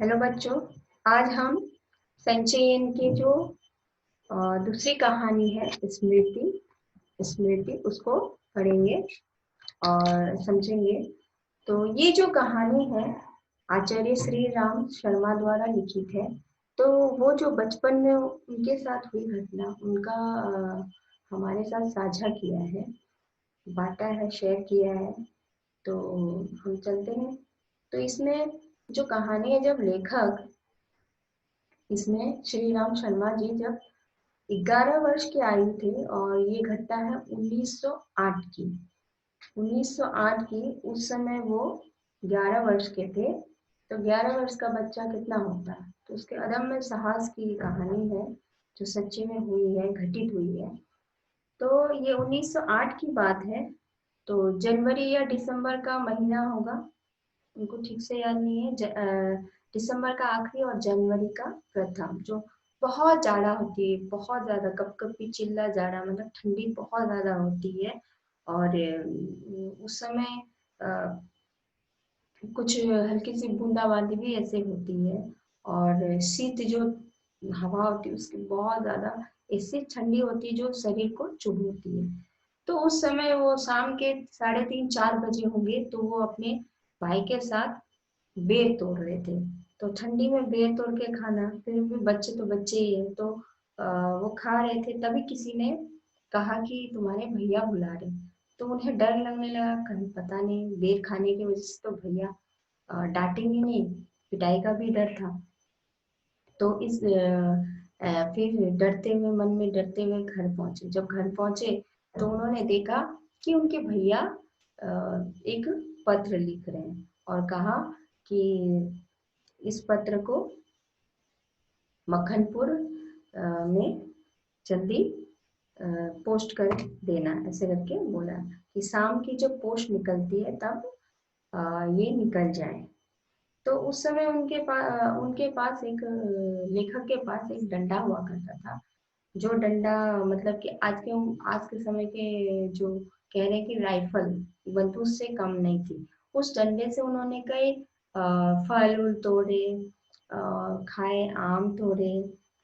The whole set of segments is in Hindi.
हेलो बच्चों, आज हम संचयन की जो दूसरी कहानी है स्मृति स्मृति उसको पढ़ेंगे और समझेंगे। तो ये जो कहानी है आचार्य श्री राम शर्मा द्वारा लिखित है। तो वो जो बचपन में उनके साथ हुई घटना उनका हमारे साथ साझा किया है, बांटा है, शेयर किया है। तो हम चलते हैं। तो इसमें जो कहानी है, जब लेखक इसमें श्री राम शर्मा जी जब 11 वर्ष के आयु थे और ये घटना है 1908 की। 1908 की, उस समय वो 11 वर्ष के थे। तो 11 वर्ष का बच्चा कितना होता है, तो उसके अदम्य साहस की कहानी है जो सच्ची में हुई है, घटित हुई है। तो ये 1908 की बात है। तो जनवरी या दिसंबर का महीना होगा, उनको ठीक से याद नहीं है। दिसंबर का आखिरी और जनवरी का प्रथम, जो बहुत जाड़ा होती है, बहुत ज्यादा कपकपी चिल्ला जाड़ा, मतलब ठंडी बहुत ज्यादा होती है। और उस समय कुछ हल्की सी बूंदाबांदी भी ऐसे होती है। और शीत जो हवा होती है उसकी बहुत ज्यादा ऐसी ठंडी होती है जो शरीर को चुभती है। तो उस समय वो शाम के 3:30-4 बजे होंगे, तो वो अपने भाई के साथ बेर तोड़ रहे थे। तो ठंडी में बेर तोड़ के खाना, फिर भी बच्चे तो बच्चे ही है, तो वो खा रहे थे। तभी किसी ने कहा कि तुम्हारे भैया बुला रहे। तो उन्हें डर लगने लगा, कहीं पता नहीं बेर खाने की वजह से तो भैया डांटेंगे नहीं, पिटाई का भी डर था। तो फिर डरते हुए, मन में डरते हुए घर पहुंचे। जब घर पहुंचे तो उन्होंने देखा कि उनके भैया एक पत्र लिख रहे हैं और कहा कि इस पत्र को मक्खनपुर में जल्दी पोस्ट कर देना, ऐसे करके बोला कि शाम की जब पोस्ट निकलती है तब ये निकल जाए। तो उस समय उनके पास एक लेखक के पास एक डंडा हुआ करता था। जो डंडा, मतलब कि आज के समय के जो कह रहे हैं कि राइफल बंदूक से कम नहीं थी। उस डंडे से उन्होंने कई फल उल तोड़े, खाए, आम तोड़े,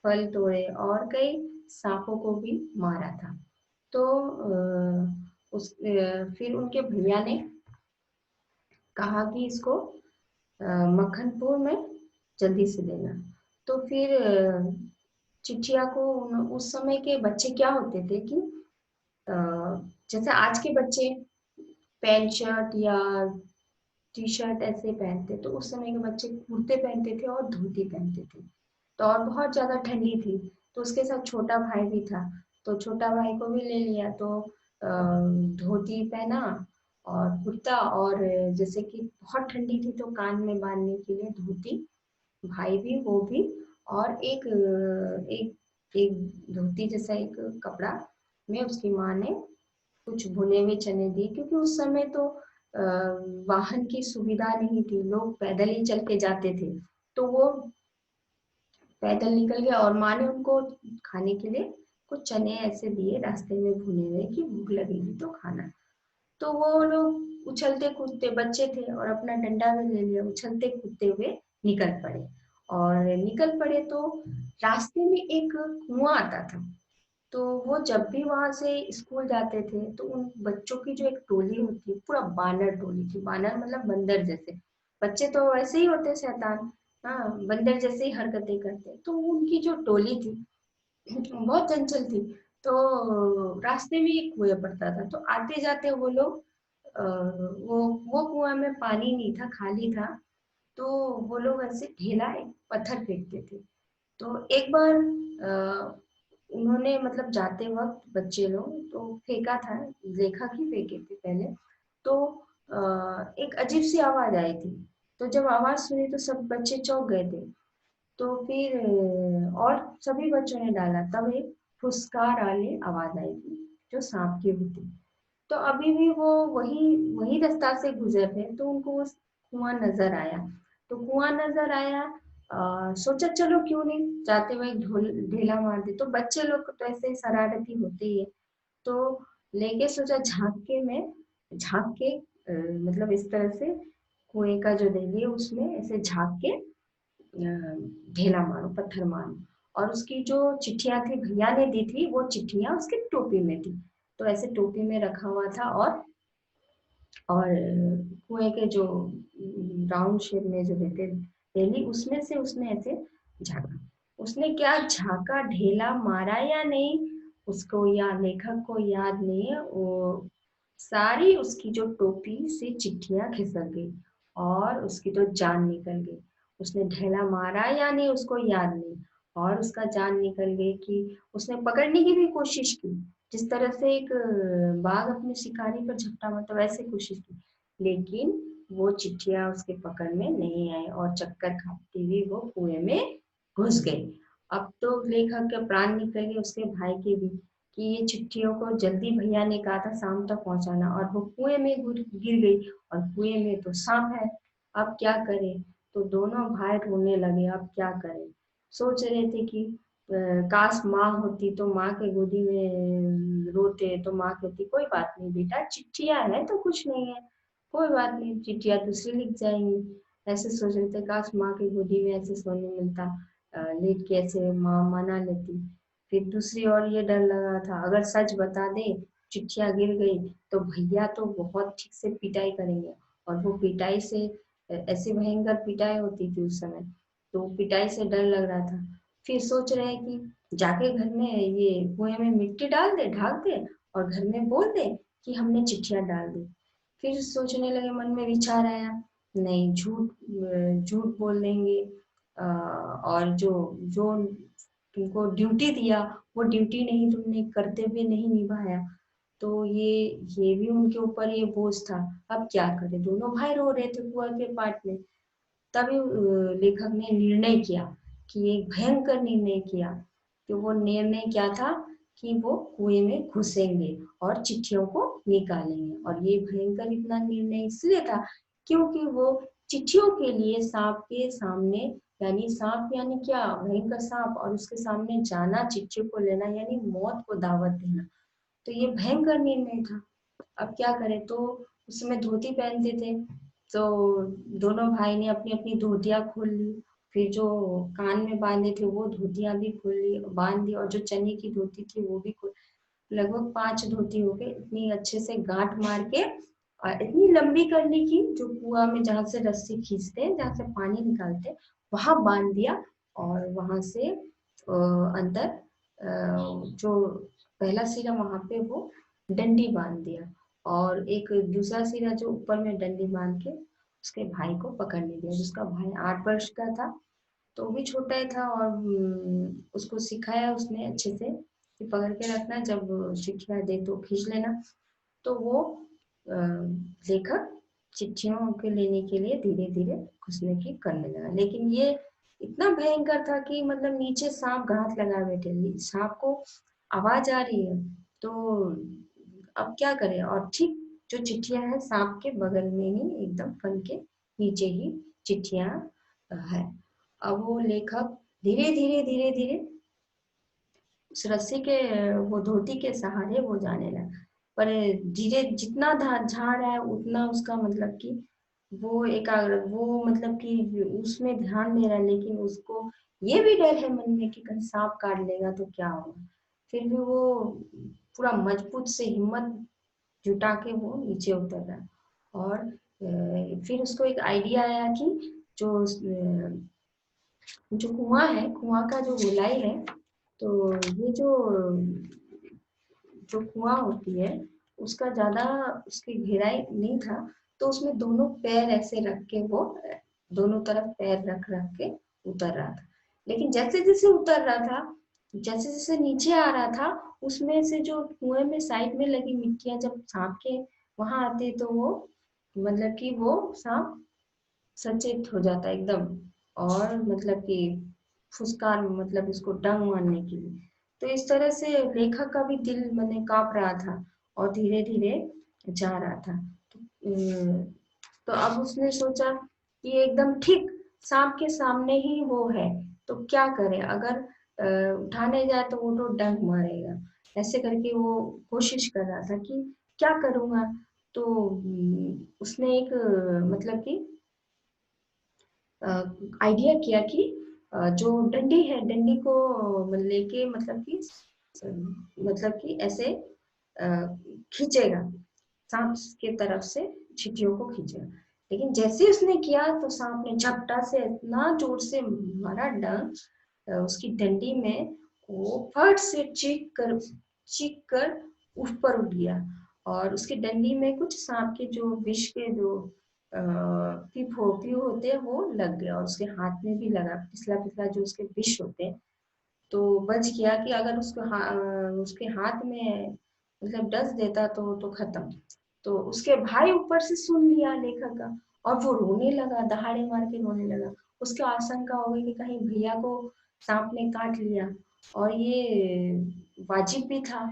फल तोड़े और कई सांपों को भी मारा था। तो फिर उनके भैया ने कहा कि इसको मक्खनपुर में जल्दी से देना। तो फिर चिट्ठिया को उस समय के बच्चे क्या होते थे कि अ, जैसे आज के बच्चे पैंट शर्ट या टी शर्ट ऐसे पहनते, तो उस समय के बच्चे कुर्ते पहनते थे और धोती पहनते थे। तो और बहुत ज्यादा ठंडी थी, तो उसके साथ छोटा भाई भी था। तो छोटा भाई को भी ले लिया। तो धोती पहना और कुर्ता, और जैसे कि बहुत ठंडी थी तो कान में बांधने के लिए धोती, भाई भी वो भी। और एक एक धोती जैसा एक कपड़ा में उसकी माँ ने कुछ भुने हुए चने दिए, क्योंकि उस समय तो अ, वाहन की सुविधा नहीं थी, लोग पैदल ही चल के जाते थे। तो वो पैदल निकल गया और माँ ने उनको खाने के लिए कुछ चने ऐसे दिए रास्ते में भुने हुए कि भूख लगेगी तो खाना। तो वो लोग उछलते कूदते बच्चे थे और अपना डंडा भी ले लिया, उछलते कूदते हुए निकल पड़े। और निकल पड़े तो रास्ते में एक कुआं आता था। तो वो जब भी वहां से स्कूल जाते थे तो उन बच्चों की जो एक टोली होती है, पूरा बानर टोली थी। बानर मतलब बंदर जैसे, बच्चे तो वैसे ही होते शैतान, हाँ, बंदर जैसे ही हरकतें करते। तो उनकी जो टोली थी बहुत चंचल थी। तो रास्ते में एक कुएं पड़ता था, तो आते जाते वो लोग अ, वो कुआं में पानी नहीं था, खाली था। तो वो लोग ऐसे ढेला एक पत्थर फेंकते थे। तो एक बार उन्होंने, मतलब जाते वक्त बच्चे लोग तो फेंका था, लेखक ही फेंके थे पहले। तो एक अजीब सी आवाज आई थी। तो जब आवाज सुनी तो सब बच्चे चौंक गए थे। तो फिर और सभी बच्चों ने डाला, तब एक फुसकार वाली आवाज आई थी जो सांप की हुई थी। तो अभी भी वो वही वही रास्ता से गुजर रहे, तो उनको वो कुआं नजर आया। तो कुआं नजर आया, सोचा चलो क्यों नहीं जाते हुए एक ढोल ढेला मार दे। तो बच्चे लोग तो ऐसे शरारती होते ही है। तो लेके सोचा झांक के मतलब इस तरह से कुएं का जो दहली है उसमें ऐसे झांक के ढेला मारो, पत्थर मारो। और उसकी जो चिट्ठियां थी भैया ने दी थी, वो चिट्ठियां उसकी टोपी में थी। तो ऐसे टोपी में रखा हुआ था, और कुएं के जो राउंड शेप में जो रहते रेली, उसमें से उसने ऐसे झाँका। उसने क्या झाँका, ढेला मारा या नहीं, उसको या लेखक को याद नहीं है। वो सारी उसकी जो टोपी से चिट्ठियां खिसक गई और उसकी तो जान निकल गई। उसने ढेला मारा या नहीं उसको याद नहीं, और उसका जान निकल गई कि उसने पकड़ने की भी कोशिश की, जिस तरह से एक बाघ अपने शिकारी पर झपटा मारता वैसे कोशिश की, लेकिन वो चिट्ठियां उसके पकड़ में नहीं आई और चक्कर खाती हुई वो कुएं में घुस गई। अब तो लेखक के प्राण निकल गए, उसके भाई के भी, कि ये चिट्ठियों को जल्दी भैया ने कहा था शाम तक पहुंचाना, और वो कुएं में गिर गई, और कुएं में तो सांप है। अब क्या करें? तो दोनों भाई रोने लगे, अब क्या करें? सोच रहे थे कि काश माँ होती तो माँ के गोदी में रोते, तो माँ कहती कोई बात नहीं बेटा, चिट्ठियां है तो कुछ नहीं है, कोई बात नहीं, चिट्ठियां दूसरी लिख जाएंगी। ऐसे सोच रहे थे काश माँ की गोदी में ऐसे सोने मिलता, लेट के ऐसे माँ मना लेती। फिर दूसरी ओर ये डर लगा था, अगर सच बता दे, चिट्ठियां गिर गई, तो भैया तो बहुत ठीक से पिटाई करेंगे, और वो पिटाई से ऐसी भयंकर पिटाई होती थी उस समय, तो पिटाई से डर लग रहा था। फिर सोच रहे हैं कि जाके घर में ये कुएं में मिट्टी डाल दे, ढाक दे, और घर में बोल दे कि हमने चिट्ठियां डाल दी। फिर सोचने लगे, मन में विचार आया, नहीं, झूठ बोल देंगे, और जो जो तुमको ड्यूटी दिया, वो ड्यूटी नहीं, तुमने कर्तव्य नहीं निभाया, तो ये भी उनके ऊपर ये बोझ था। अब क्या करें? दोनों भाई रो रहे थे कुआं के पाट में। तभी लेखक ने निर्णय किया, कि एक भयंकर निर्णय किया, कि वो निर्णय क्या था, कि वो कुएं में घुसेंगे और चिट्ठियों को निकालेंगे। और ये भयंकर इतना निर्णय इसलिए था क्योंकि वो चिट्ठियों के लिए सांप के सामने, यानी सांप यानी क्या, भयंकर सांप, और उसके सामने जाना, चिट्ठियों को लेना यानी मौत को दावत देना। तो ये भयंकर निर्णय था। अब क्या करें? तो उस समय धोती पहनते थे, तो दोनों भाई ने अपनी अपनी धोतियां खोल ली, फिर जो कान में बांधे थे वो धोतियां भी खोल ली, बांध दी, और जो चने की धोती थी वो भी खोल, लगभग 5 धोती हो गए, इतनी अच्छे से गांठ मार के, और इतनी लंबी कर ली कि जो कुआं में जहां से रस्सी खींचते हैं, जहां से पानी निकालते हैं, वहां बांध दिया, और वहां से अंदर जो पहला सिरा वहां पे वो डंडी बांध दिया, और एक दूसरा सिरा जो ऊपर में डंडी बांध के उसके भाई को पकड़ने दिया, जिसका भाई 8 वर्ष का था, तो वो भी छोटा ही था, और उसको सिखाया उसने अच्छे से कि पकड़ के रखना, जब चिट्ठियां दे तो खींच लेना। तो वो लेखक चिट्ठियों के लेने के लिए धीरे धीरे घुसने की करने लगा, लेकिन ये इतना भयंकर था कि मतलब नीचे सांप घात लगा बैठे, सांप को आवाज आ रही है, तो अब क्या करें? और ठीक जो चिट्ठियां है सांप के बगल में ही, एकदम फन के नीचे ही चिट्ठियां है। अब वो लेखक धीरे धीरे धीरे धीरे उस रस्सी के, वो धोती के सहारे वो जाने लगा, पर धीरे जितना जा रहा है उतना उसका मतलब कि वो एकाग्र, वो मतलब कि उसमें ध्यान दे रहा है, लेकिन उसको ये भी डर है मन में कि कहीं सांप काट लेगा तो क्या होगा। फिर भी वो पूरा मजबूत से हिम्मत जुटा के वो नीचे उतर रहा, और फिर उसको एक आइडिया आया कि जो कुआं है, कुआं का जो गोलाई है, तो ये जो कुआं होती है, उसका ज्यादा उसकी गहराई नहीं था, तो उसमें दोनों पैर ऐसे रख के वो दोनों तरफ पैर रख रख के उतर रहा था। लेकिन जैसे जैसे उतर रहा था, जैसे जैसे नीचे आ रहा था, उसमें से जो कुएं में साइड में लगी मिट्टियां जब सांप के वहां आते, तो वो मतलब कि वो सांप सचेत हो जाता एकदम, और मतलब कि फुसकार, मतलब उसको डंग मारने के लिए। तो इस तरह से लेखक का भी दिल मैंने कांप रहा था, और धीरे धीरे जा रहा था। अम, तो अब उसने सोचा कि एकदम ठीक सांप के सामने ही वो है, तो क्या करे? अगर उठाने जाए तो वो तो डंक मारेगा। ऐसे करके वो कोशिश कर रहा था कि क्या करूंगा। तो उसने एक मतलब कि आइडिया किया कि जो डंडी है, डंडी को लेके मतलब कि ऐसे खींचेगा, सांप के तरफ से चींटियों को खींचेगा। लेकिन जैसे ही उसने किया तो सांप ने झपटा से इतना जोर से मारा डंक उसकी डंडी में, वो फट से चीख कर ऊपर उठ गया। और उसकी डंडी में कुछ सांप के जो विष के जो पीप होते हैं वो लग गया, और उसके हाथ में भी लगा, पिछला पिछला जो उसके विष होते हैं। तो बच गया कि अगर उसके हाथ में मतलब डस देता तो खत्म। तो उसके भाई ऊपर से सुन लिया लेखक का, और वो रोने लगा, दहाड़े मार के रोने लगा। उसको आशंका हो गई कि कहीं भैया को सांप ने काट लिया, और ये वाजिब भी था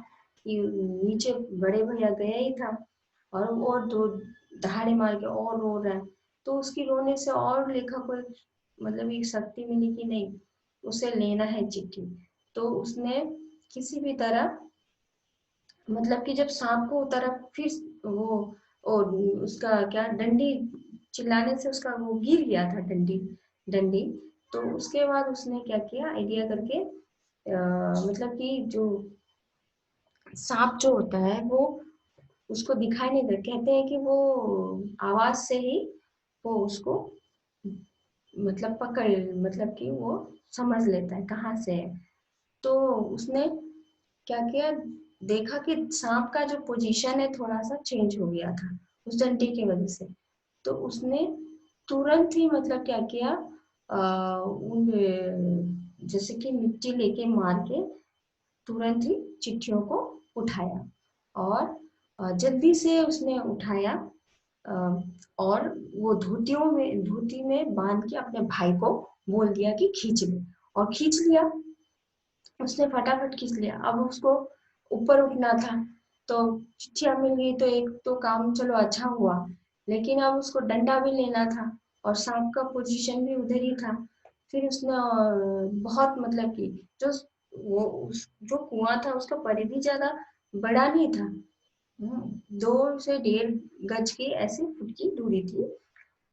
कि नीचे बड़े भैया गया ही था, और दो दहाड़े मार के और रो रहा है। तो उसकी रोने से और लेखक को मतलब एक शक्ति मिली कि नहीं, उसे लेना है चिट्ठी। तो उसने किसी भी तरह मतलब कि जब सांप को तरफ फिर वो और उसका क्या डंडी चिल्लाने से उसका वो गिर गया था, डंडी डंडी। तो उसके बाद उसने क्या किया, आइडिया करके मतलब कि जो सांप जो होता है वो उसको दिखाई नहीं देता, कहते हैं कि वो आवाज से ही वो उसको मतलब पकड़ मतलब कि वो समझ लेता है कहाँ से है। तो उसने क्या किया, देखा कि सांप का जो पोजीशन है थोड़ा सा चेंज हो गया था उस डंडे की वजह से। तो उसने तुरंत ही मतलब क्या किया, उन जैसे कि मिट्टी लेके मार के तुरंत ही चिट्ठियों को उठाया, और जल्दी से उसने उठाया, अ, और वो धोती में बांध के अपने भाई को बोल दिया कि खींच ले, और खींच लिया। उसने फटाफट खींच लिया। अब उसको ऊपर उठना था, तो चिट्ठियां मिल गई तो एक तो काम चलो अच्छा हुआ, लेकिन अब उसको डंडा भी लेना था, और सांप का पोजीशन भी उधर ही था। फिर उसने बहुत मतलब कि जो जो कुआं था उसका परिधि ज्यादा बड़ा नहीं था। 2 से 1.5 गज की ऐसे फुट की दूरी थी।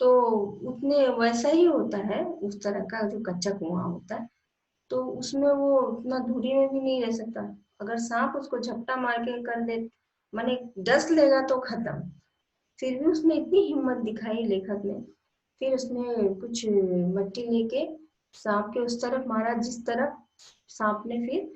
तो उतने वैसा ही होता है, उस तरह का जो कच्चा कुआं होता है। तो उसमें वो उतना दूरी में भी नहीं रह सकता। अगर सांप उसको झपटा मार के कर दे, माने डस लेगा तो खत्म। फिर भी उसने इतनी हिम्मत दिखाई लेखक ने, फिर उसने कुछ मट्टी लेके सांप के उस तरफ मारा जिस तरफ सांप ने फिर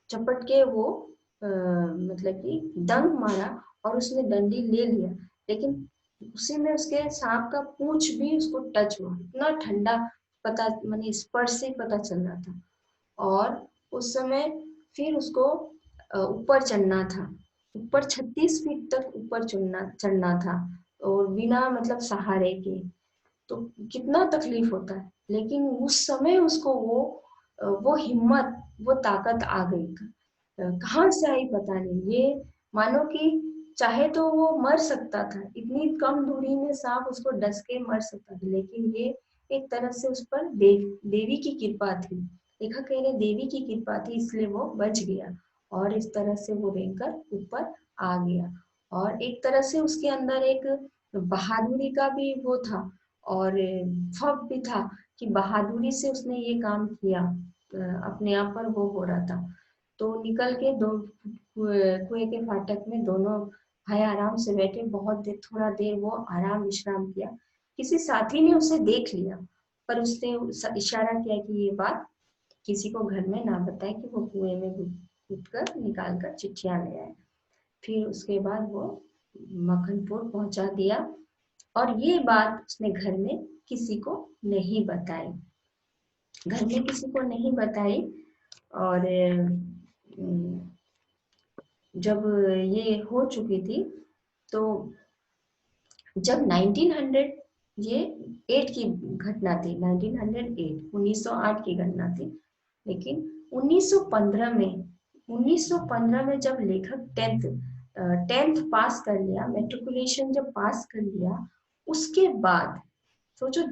झपट के वो मतलब कि दंग मारा, और उसने डंडी ले लिया। लेकिन उसी में उसके सांप का पूंछ भी उसको टच हुआ, इतना ठंडा पता माने स्पर्श से पता चल रहा था। और उस समय फिर उसको ऊपर चढ़ना था, ऊपर 36 फीट तक ऊपर चढ़ना चढ़ना था, और बिना मतलब सहारे के। तो कितना तकलीफ होता है, लेकिन उस समय उसको वो हिम्मत, वो ताकत आ गई। कहाँ से आई पता नहीं। ये मानो कि चाहे तो वो मर सकता था, इतनी कम दूरी में सांप उसको डस के मर सकता था, लेकिन ये एक तरह से उस पर देवी की कृपा थी। लेखक कह रहे देवी की कृपा थी इसलिए वो बच गया, और इस तरह से वो रेंगकर ऊपर आ गया। और एक तरह से उसके अंदर एक बहादुरी का भी वो था, और फब भी था कि बहादुरी से उसने ये काम किया। अपने आप पर वो हो रहा था। तो निकल के दो कुएं के फाटक में दोनों भाई आराम से बैठे, बहुत देर थोड़ा देर वो आराम विश्राम किया। किसी साथी ने उसे देख लिया, पर उसने इशारा किया कि ये बात किसी को घर में ना बताए कि वो कुएं में कूद कर निकाल कर चिट्ठियां ले आए। फिर उसके बाद वो मक्खनपुर पहुंचा दिया, और ये बात उसने घर में किसी को नहीं बताई, घर में किसी को नहीं बताई। और जब ये हो चुकी थी, तो जब 1900 ये 8 की घटना थी, 1908 1908 की घटना थी। लेकिन 1915 में जब लेखक टेंथ पास कर लिया, मेट्रिकुलेशन जब पास कर लिया, उसके बाद सोचो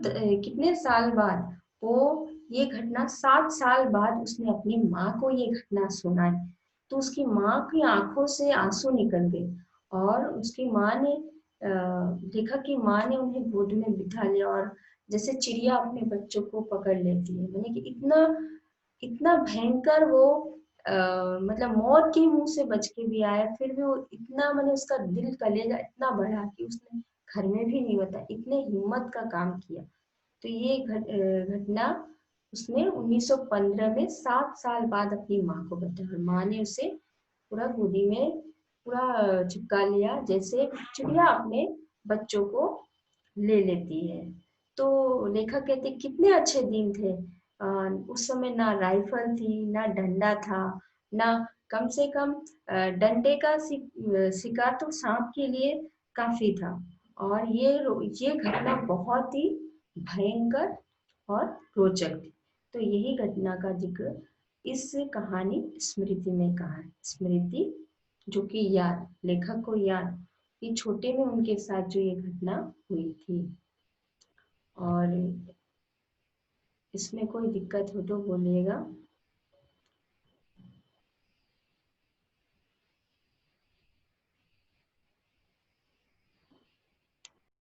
कितने साल बाद वो ये घटना, 7 साल बाद उसने अपनी माँ को ये घटना सुनाई। तो उसकी माँ की आंखों से आंसू निकल गए, और उसकी माँ ने लेखक की माँ ने उन्हें गोद में बिठा लिया, और जैसे चिड़िया अपने बच्चों को पकड़ लेती है, मैंने कि इतना इतना भयंकर वो मतलब मौत के मुंह से बच के भी आया, फिर भी वो इतना, मैंने उसका दिल कलेजा इतना बढ़ा कि उसने घर में भी नहीं बताया, इतने हिम्मत का काम किया। तो ये घटना उसने 1915 में 7 साल बाद अपनी माँ को बताया, और माँ ने उसे पूरा गोदी में पूरा चिपका लिया, जैसे चिड़िया अपने बच्चों को ले लेती है। तो लेखक कहते कितने अच्छे दिन थे। उस समय ना राइफल थी, ना डंडा था, ना कम से कम डंडे का शिकार तो सांप के लिए काफी था। और ये घटना बहुत ही भयंकर और रोचक थी। तो यही घटना का जिक्र इस कहानी स्मृति में कहा है। स्मृति जो कि याद, लेखक को याद कि छोटे में उनके साथ जो ये घटना हुई थी। और इसमें कोई दिक्कत हो तो बोलिएगा।